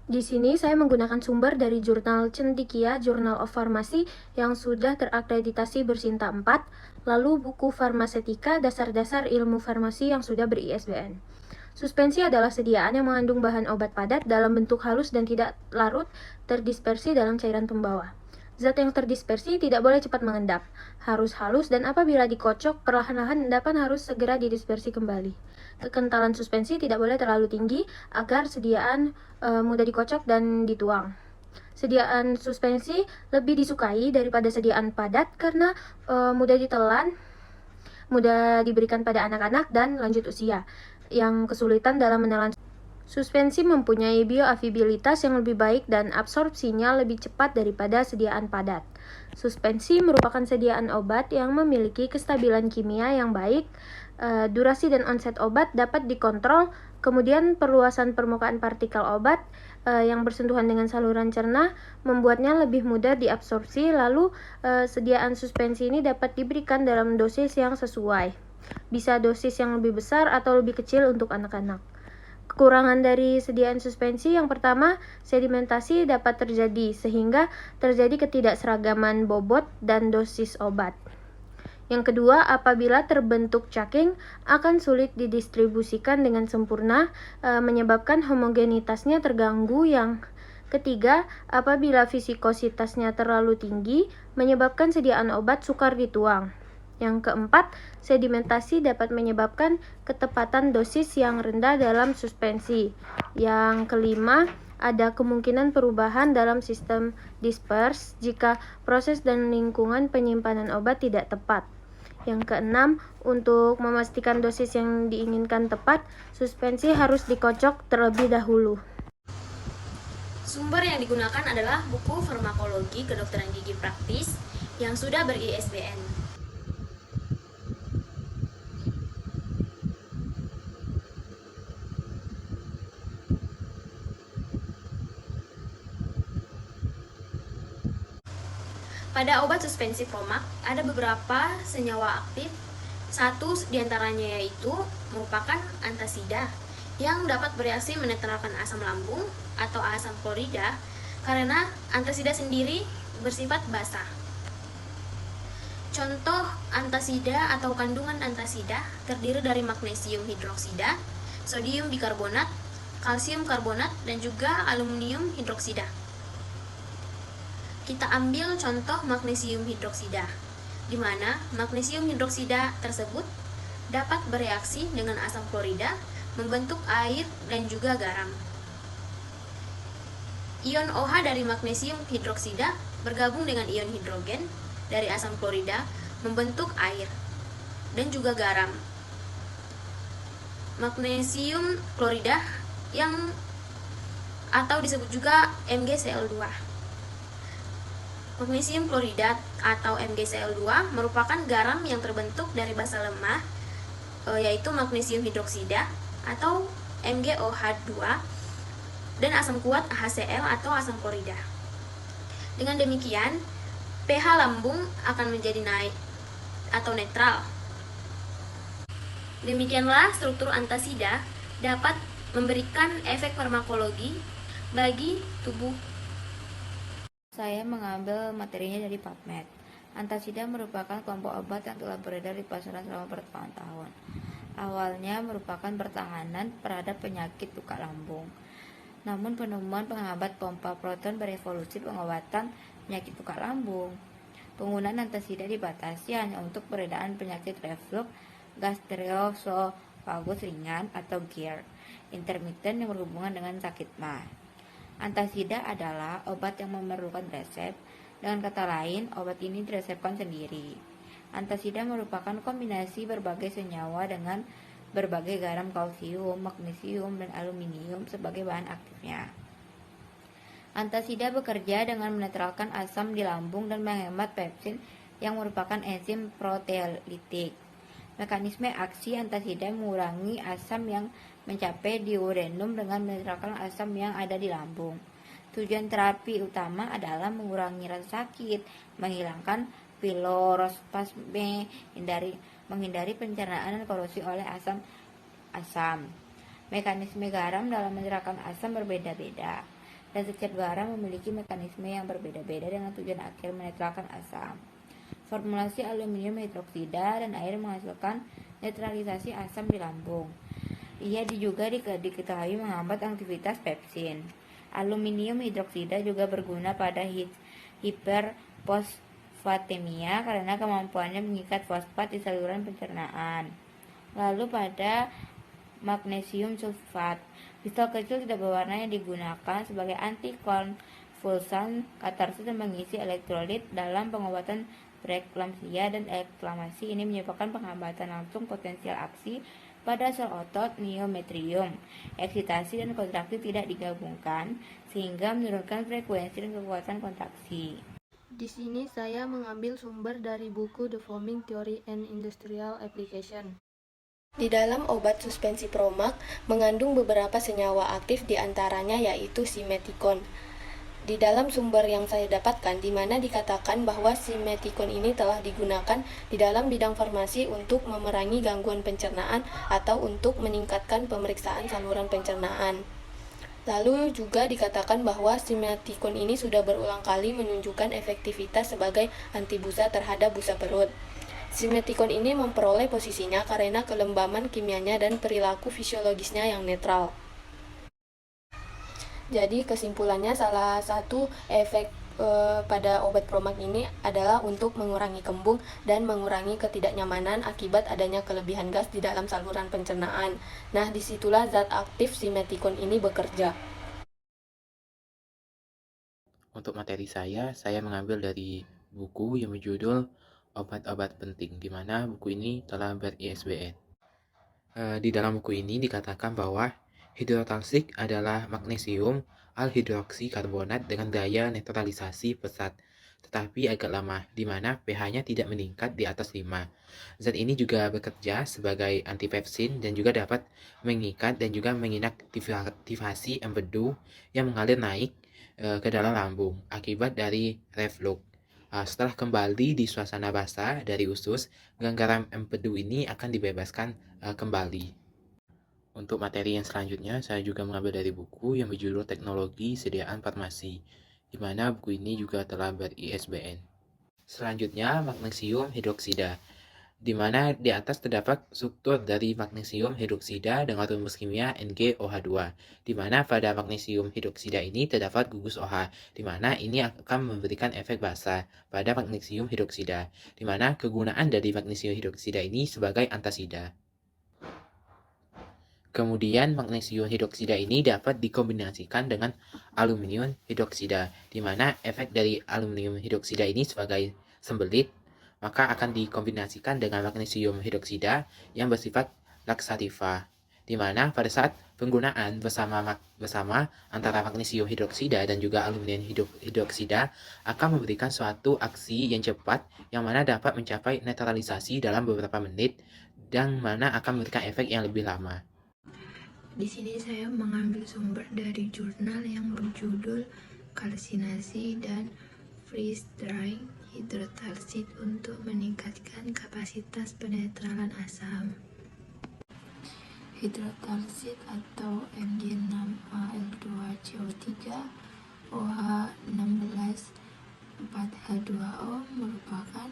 Di sini saya menggunakan sumber dari jurnal Cendekia Journal of Pharmacy yang sudah terakreditasi bersinta 4, lalu buku Farmasetika Dasar-Dasar Ilmu Farmasi yang sudah ber-ISBN. Suspensi adalah sediaan yang mengandung bahan obat padat dalam bentuk halus dan tidak larut terdispersi dalam cairan pembawa. Zat yang terdispersi tidak boleh cepat mengendap, harus halus dan apabila dikocok, perlahan-lahan endapan harus segera didispersi kembali. Kekentalan suspensi tidak boleh terlalu tinggi agar sediaan mudah dikocok dan dituang. Sediaan suspensi lebih disukai daripada sediaan padat karena mudah ditelan, mudah diberikan pada anak-anak dan lanjut usia yang kesulitan dalam menelan. Suspensi mempunyai bioavailabilitas yang lebih baik dan absorpsinya lebih cepat daripada sediaan padat. Suspensi merupakan sediaan obat yang memiliki kestabilan kimia yang baik. Durasi dan onset obat dapat dikontrol. Kemudian perluasan permukaan partikel obat yang bersentuhan dengan saluran cerna membuatnya lebih mudah diabsorpsi. Lalu sediaan suspensi ini dapat diberikan dalam dosis yang sesuai. Bisa dosis yang lebih besar atau lebih kecil untuk anak-anak. Kekurangan dari sediaan suspensi yang pertama, sedimentasi dapat terjadi sehingga terjadi ketidakseragaman bobot dan dosis obat. Yang kedua, apabila terbentuk caking akan sulit didistribusikan dengan sempurna, menyebabkan homogenitasnya terganggu. Yang ketiga, apabila viskositasnya terlalu tinggi, menyebabkan sediaan obat sukar dituang. Yang keempat, sedimentasi dapat menyebabkan ketepatan dosis yang rendah dalam suspensi. Yang kelima, ada kemungkinan perubahan dalam sistem disperse jika proses dan lingkungan penyimpanan obat tidak tepat. Yang keenam, untuk memastikan dosis yang diinginkan tepat, suspensi harus dikocok terlebih dahulu. Sumber yang digunakan adalah buku Farmakologi Kedokteran Gigi Praktis yang sudah ber-ISBN. Pada obat suspensi Promax ada beberapa senyawa aktif. Satu diantaranya yaitu merupakan antasida yang dapat bereaksi menetralkan asam lambung atau asam klorida karena antasida sendiri bersifat basa. Contoh antasida atau kandungan antasida terdiri dari magnesium hidroksida, sodium bikarbonat, kalsium karbonat, dan juga aluminium hidroksida. Kita ambil contoh magnesium hidroksida, di mana magnesium hidroksida tersebut dapat bereaksi dengan asam klorida, membentuk air dan juga garam. Ion OH dari magnesium hidroksida bergabung dengan ion hidrogen dari asam klorida, membentuk air dan juga garam. Magnesium klorida yang atau disebut juga MgCl2. Magnesium klorida atau MgCl2 merupakan garam yang terbentuk dari basa lemah, yaitu magnesium hidroksida atau MgOH2 dan asam kuat HCl atau asam klorida. Dengan demikian, pH lambung akan menjadi naik atau netral. Demikianlah struktur antasida dapat memberikan efek farmakologi bagi tubuh. Saya mengambil materinya dari PubMed. Antasida merupakan kelompok obat yang telah beredar di pasaran selama bertahun-tahun. Awalnya merupakan pertahanan terhadap penyakit luka lambung. Namun penemuan penghambat pompa proton berevolusi pengobatan penyakit luka lambung. Penggunaan antasida dibatasi hanya untuk peredaran penyakit reflux gastroesofagus ringan atau GERD intermiten yang berhubungan dengan sakit MA. Antasida adalah obat yang memerlukan resep. Dengan kata lain, obat ini diresepkan sendiri. Antasida merupakan kombinasi berbagai senyawa dengan berbagai garam kalsium, magnesium, dan aluminium sebagai bahan aktifnya. Antasida bekerja dengan menetralkan asam di lambung dan menghemat pepsin yang merupakan enzim proteolitik. Mekanisme aksi antasida mengurangi asam yang mencapai diurenum dengan menetralkan asam yang ada di lambung. Tujuan terapi utama adalah mengurangi rasa sakit, menghilangkan pilorospasme, menghindari pencernaan dan korosi oleh asam. Mekanisme garam dalam menyerapkan asam berbeda-beda. dan secat garam memiliki mekanisme yang berbeda-beda dengan tujuan akhir menetralkan asam. Formulasi aluminium hidroksida dan air menghasilkan netralisasi asam di lambung. Ia juga diketahui menghambat aktivitas pepsin. Aluminium hidroksida juga berguna pada hiperfosfatemia karena kemampuannya mengikat fosfat di saluran pencernaan. Lalu pada magnesium sulfat, pistol kecil tidak berwarna yang digunakan sebagai antikonvulsan, katarsis dan mengisi elektrolit dalam pengobatan preeklamsia dan eklamasi. Ini menyebabkan penghambatan langsung potensial aksi pada sel otot myometrium. Eksitasi dan kontraksi tidak digabungkan sehingga menurunkan frekuensi dan kekuatan kontraksi. Di sini saya mengambil sumber dari buku The Foaming Theory and Industrial Application. Di dalam obat suspensi Promac mengandung beberapa senyawa aktif diantaranya yaitu simetikon. Di dalam sumber yang saya dapatkan, di mana dikatakan bahwa simetikon ini telah digunakan di dalam bidang farmasi untuk memerangi gangguan pencernaan atau untuk meningkatkan pemeriksaan saluran pencernaan. Lalu juga dikatakan bahwa simetikon ini sudah berulang kali menunjukkan efektivitas sebagai antibusa terhadap busa perut. Simetikon ini memperoleh posisinya karena kelembaman kimianya dan perilaku fisiologisnya yang netral. Jadi kesimpulannya salah satu efek pada obat Promac ini adalah untuk mengurangi kembung dan mengurangi ketidaknyamanan akibat adanya kelebihan gas di dalam saluran pencernaan. Nah, disitulah zat aktif simetikon ini bekerja. Untuk materi saya mengambil dari buku yang berjudul Obat-obat Penting, di mana buku ini telah ber-ISBN. Di dalam buku ini dikatakan bahwa hidrotalsik adalah magnesium alhidroksi karbonat dengan daya netralisasi pesat, tetapi agak lama, di mana pH-nya tidak meningkat di atas 5. Zat ini juga bekerja sebagai antipepsin dan juga dapat mengikat dan juga menginaktivasi empedu yang mengalir naik ke dalam lambung akibat dari reflux. Setelah kembali di suasana basah dari usus, garam empedu ini akan dibebaskan kembali. Untuk materi yang selanjutnya, saya juga mengambil dari buku yang berjudul Teknologi Sediaan Farmasi, di mana buku ini juga telah ber-ISBN. Selanjutnya, magnesium hidroksida, di mana di atas terdapat struktur dari magnesium hidroksida dengan rumus kimia NgOH2, di mana pada magnesium hidroksida ini terdapat gugus OH, di mana ini akan memberikan efek basa pada magnesium hidroksida, di mana kegunaan dari magnesium hidroksida ini sebagai antasida. Kemudian magnesium hidroksida ini dapat dikombinasikan dengan aluminium hidroksida, di mana efek dari aluminium hidroksida ini sebagai sembelit, maka akan dikombinasikan dengan magnesium hidroksida yang bersifat laksativa, di mana pada saat penggunaan bersama antara magnesium hidroksida dan juga aluminium hidroksida akan memberikan suatu aksi yang cepat yang mana dapat mencapai netralisasi dalam beberapa menit dan mana akan memberikan efek yang lebih lama. Di sini saya mengambil sumber dari jurnal yang berjudul Kalsinasi dan Freeze Drying Hidrotalsid untuk meningkatkan kapasitas penetralan asam. Hidrotalsid atau Mg6Al2CO3 OH16 4H2O merupakan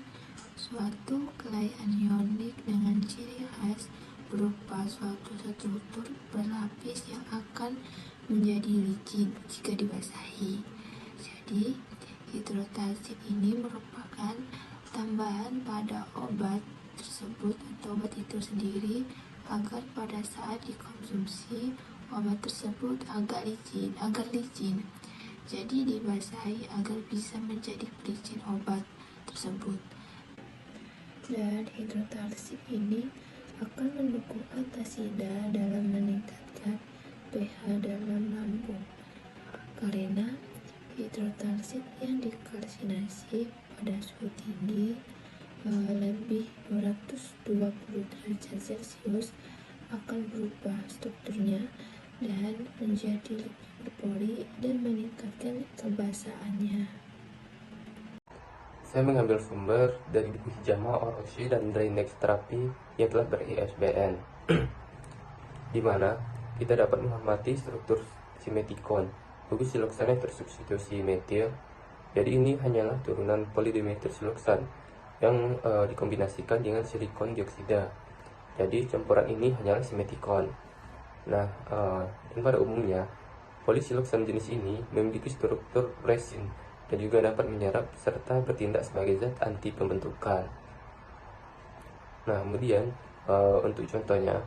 suatu kelai anionik dengan ciri khas berupa suatu struktur berlapis yang akan menjadi licin jika dibasahi. Jadi, hidrotalsid ini merupakan tambahan pada obat tersebut atau obat itu sendiri agar pada saat dikonsumsi obat tersebut agar licin. Jadi dibasahi agar bisa menjadi pelicin obat tersebut. Dan hidrotalsid ini akan mendukung antasida dalam meningkatkan pH dalam lambung karena hidrotalsid yang dikalsinasi pada suhu tinggi lebih 220 derajat Celcius akan berubah strukturnya dan menjadi lebih berpori dan meningkatkan kebasahannya. Saya mengambil sumber dari buku Hijama Oroshi dan Drainage Therapy yang telah ber-ISBN, di mana kita dapat mengamati struktur simetikon. siloksana tersubstitusi metil. Jadi ini hanyalah turunan polidimetilsiloksan yang dikombinasikan dengan silikon dioksida. Jadi campuran ini hanyalah simetikon. Nah, dan pada umumnya polisiloksan jenis ini memiliki struktur resin dan juga dapat menyerap serta bertindak sebagai zat anti pembentukan. Nah, kemudian untuk contohnya,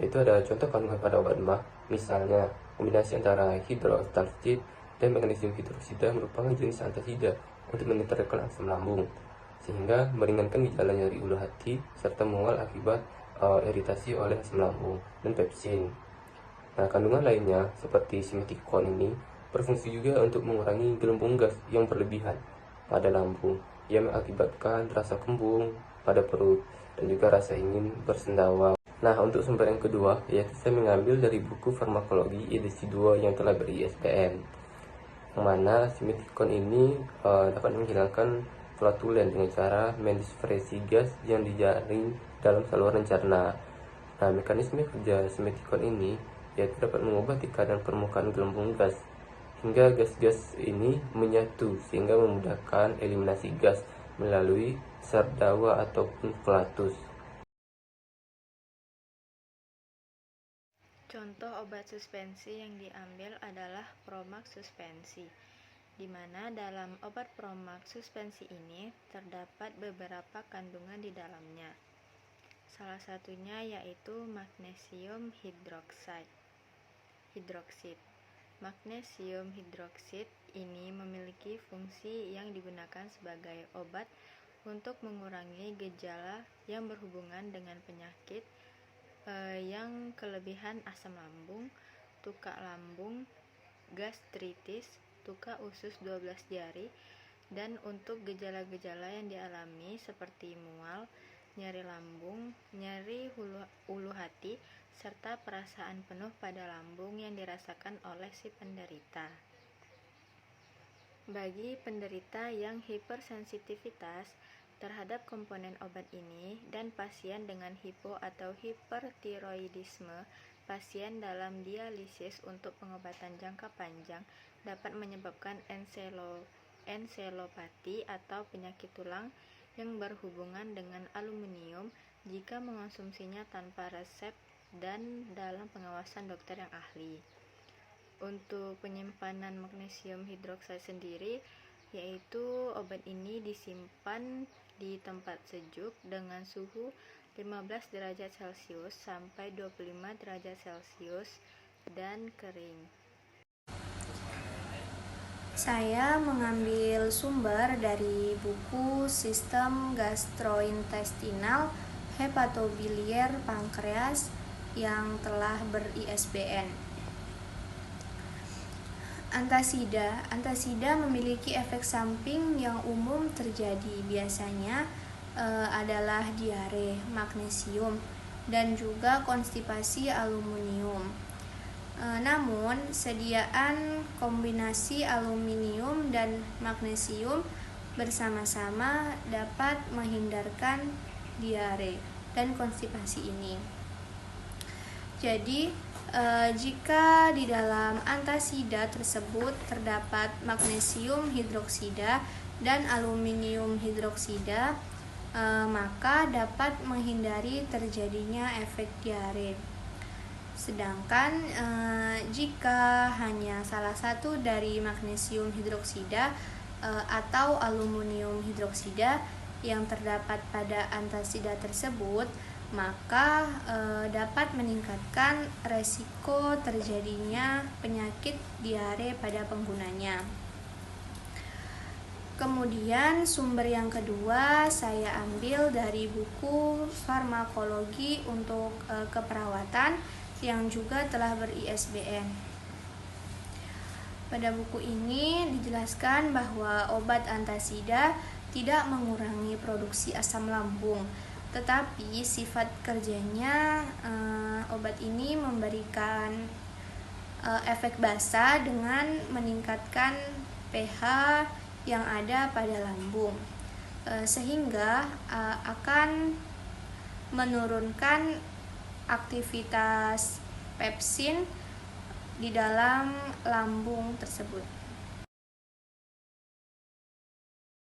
itu ada contoh kandungan pada obat emah, misalnya kombinasi antara hidrooktalsid dan magnesium hidroksida merupakan jenis antasida untuk menetralkan asam lambung, sehingga meringankan gejala nyeri ulu hati serta mual akibat iritasi oleh asam lambung dan pepsin. Nah, kandungan lainnya seperti simetikon ini berfungsi juga untuk mengurangi gelembung gas yang berlebihan pada lambung yang mengakibatkan rasa kembung pada perut dan juga rasa ingin bersendawa. Nah, untuk sumber yang kedua, yaitu saya mengambil dari buku farmakologi edisi 2 yang telah ber-ISBN, yang mana simetikon ini dapat menghilangkan flatulen dengan cara mendispersi gas yang dijaring dalam saluran cerna. Nah, mekanisme kerja simetikon ini yaitu dapat mengubah tekanan permukaan gelembung gas hingga gas-gas ini menyatu sehingga memudahkan eliminasi gas melalui sardawa ataupun flatus. Contoh obat suspensi yang diambil adalah Promax suspensi, di mana dalam obat Promax suspensi ini terdapat beberapa kandungan di dalamnya. Salah satunya yaitu magnesium hidroksid. Magnesium hidroksid ini memiliki fungsi yang digunakan sebagai obat untuk mengurangi gejala yang berhubungan dengan penyakit yang kelebihan asam lambung, tukak lambung, gastritis, tukak usus 12 jari, dan untuk gejala-gejala yang dialami seperti mual, nyeri lambung, nyeri ulu hati, serta perasaan penuh pada lambung yang dirasakan oleh si penderita. Bagi penderita yang hipersensitivitas terhadap komponen obat ini dan pasien dengan hipo atau hipertiroidisme, pasien dalam dialisis untuk pengobatan jangka panjang dapat menyebabkan enselopati atau penyakit tulang yang berhubungan dengan aluminium jika mengonsumsinya tanpa resep dan dalam pengawasan dokter yang ahli. Untuk penyimpanan magnesium hidroksida sendiri, yaitu obat ini disimpan di tempat sejuk dengan suhu 15 derajat Celcius sampai 25 derajat Celcius dan kering. Saya mengambil sumber dari buku Sistem Gastrointestinal Hepatobiliar Pankreas yang telah ber-ISBN. Antasida memiliki efek samping yang umum terjadi biasanya adalah diare magnesium dan juga konstipasi aluminium. Namun, sediaan kombinasi aluminium dan magnesium bersama-sama dapat menghindarkan diare dan konstipasi ini. Jadi, jika di dalam antasida tersebut terdapat magnesium hidroksida dan aluminium hidroksida, maka dapat menghindari terjadinya efek diare. Sedangkan jika hanya salah satu dari magnesium hidroksida atau aluminium hidroksida yang terdapat pada antasida tersebut, maka dapat meningkatkan resiko terjadinya penyakit diare pada penggunanya. Kemudian sumber yang kedua saya ambil dari buku farmakologi untuk keperawatan yang juga telah ber-ISBN. Pada buku ini dijelaskan bahwa obat antasida tidak mengurangi produksi asam lambung, tetapi sifat kerjanya obat ini memberikan efek basa dengan meningkatkan pH yang ada pada lambung, sehingga akan menurunkan aktivitas pepsin di dalam lambung tersebut.